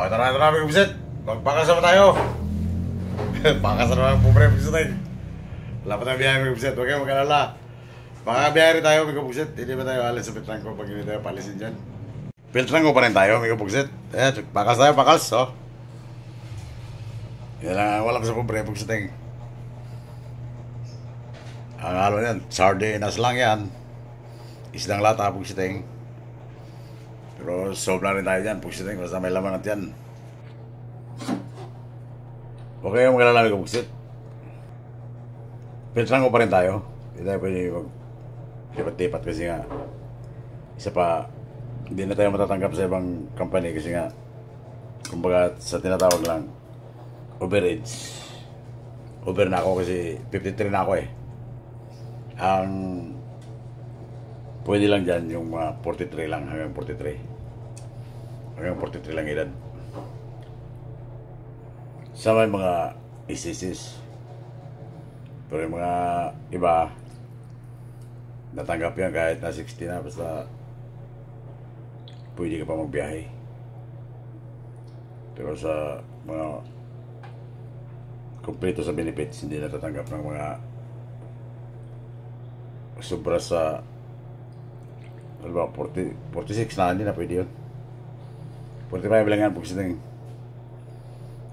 Ito na mga buset. Magpakasama tayo. Pakasama ng pobre buset tayo. Wala pa tayo biyahe mga buset. Huwag kayo mag-alala. Makakabiyahe rin tayo mga buset. Hindi ba tayo alis sa Piltrangco pag hindi tayo palisin dyan? Piltrangco pa rin tayo mga buset. Pakas tayo, pakas. Oh. Yan lang wala ko sa pobre buset tayo. Ang halo yan, sardinas lang yan. Isdang lata buset tayo. Pero solve na rin tayo dyan, pugsit rin, basta may laman at yan. Huwag kayong maglalami ko pugsit. Piltrangco pa rin tayo. Hindi tayo pwede mag-tipat kasi nga isa pa, hindi na tayo matatanggap sa ibang company kasi nga kumbaga sa tinatawag lang overage. Over na ako kasi 53 na ako eh. Ang pwede lang dyan yung mga 43 lang hanggang 43. Hanggang 43 lang edad. Sa may mga isisis. Pero yung mga iba natanggap yan kahit na 60 na basta pwede ka pa magbiyahe. Pero sa mga kumpleto sa benefits hindi natatanggap ng mga sobra sa 46 na hindi na pwede yun. 45 lang yan pagsiting.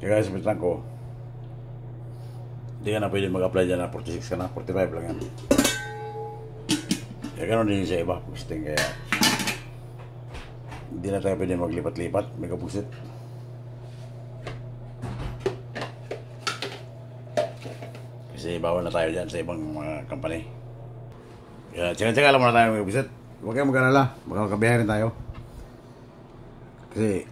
Kaya sa Piltrangco hindi ka na pwede mag-apply dyan na 46 ka na, 45 lang yan. Kaya ganoon din sa iba pagsiting. Kaya hindi na tayo pwede maglipat-lipat may kapugsit. Kasi bawal na tayo dyan sa ibang mga company. Kaya tsaga-tsaga lang muna tayo may kapugsit. Huwag kayong mag-alala, makakabiyahe rin tayo. Kasi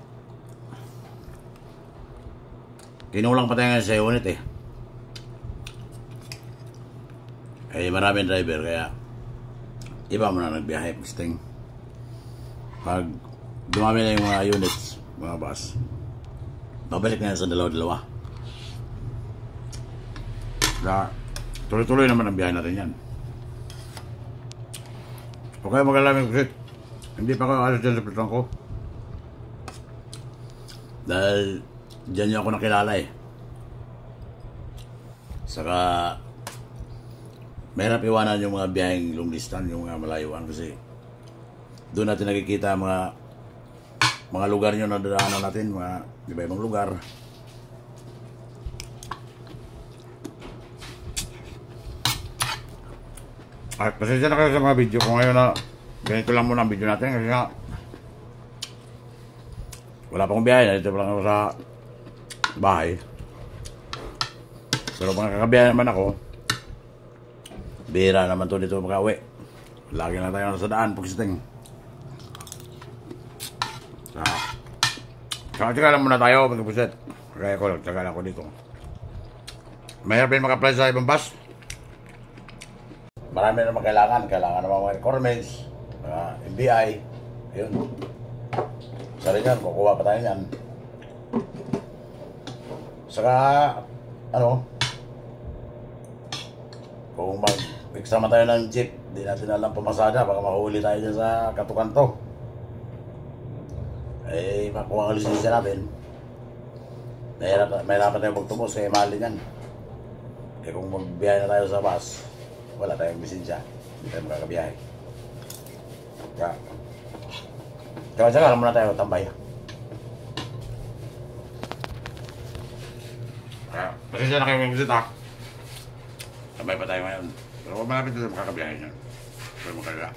kinulang pa tayo nga sa unit eh. Eh maraming driver kaya iba mo na nagbiyahe posting. Pag dumami na yung mga units, mga bus, babalik na yan sa dalawa-dalawa. Kaya tuloy-tuloy naman ang biyahe natin yan. Huwag kayo mag-alaming kusit. Hindi pa kayo alas dyan sa Piltrangco. Dahil dyan niyo ako nakilala eh. Saka mahirap iwanan yung mga biyaheng long distance, yung mga malayuan kasi doon natin nakikita mga lugar nyo na dadaanan natin, mga iba-ibang lugar. At pasensya na kayo sa mga video ko ngayon na ganito lang muna ang video natin kasi nga wala pa akong biyahe, dito pa lang ako sa bahay. Pero mga kakabiyahe naman ako, bihira naman to dito makauwi. Lagi na tayo sa daan pagsiting. Tsaka lang muna tayo mga puset. Kaya ko lang, tsaka lang ako dito. Mayroon din maka-apply sa ibang bus. Marami naman kailangan naman mga requirements, mga MBI, yun. Sa rin yan, kukuha pa tayo yan. Saka, kung mag-exama tayo ng jeep, di natin alam pamasada, baka mahuli tayo dyan sa katukanto. Eh, makuha ang lisensya natin. Mahirapan tayo magtumos, kaya mahal din yan. Kaya kung magbiyahe na tayo sa bus, wala tayong lisensya, hindi tayo makakabiyahe. Kaya, tsaka muna tayo tambay. Pasensya na kayo mga busit ha. Tambay pa tayo ngayon. Pero malapit na makakabiyahe niyan. Pero magkaga.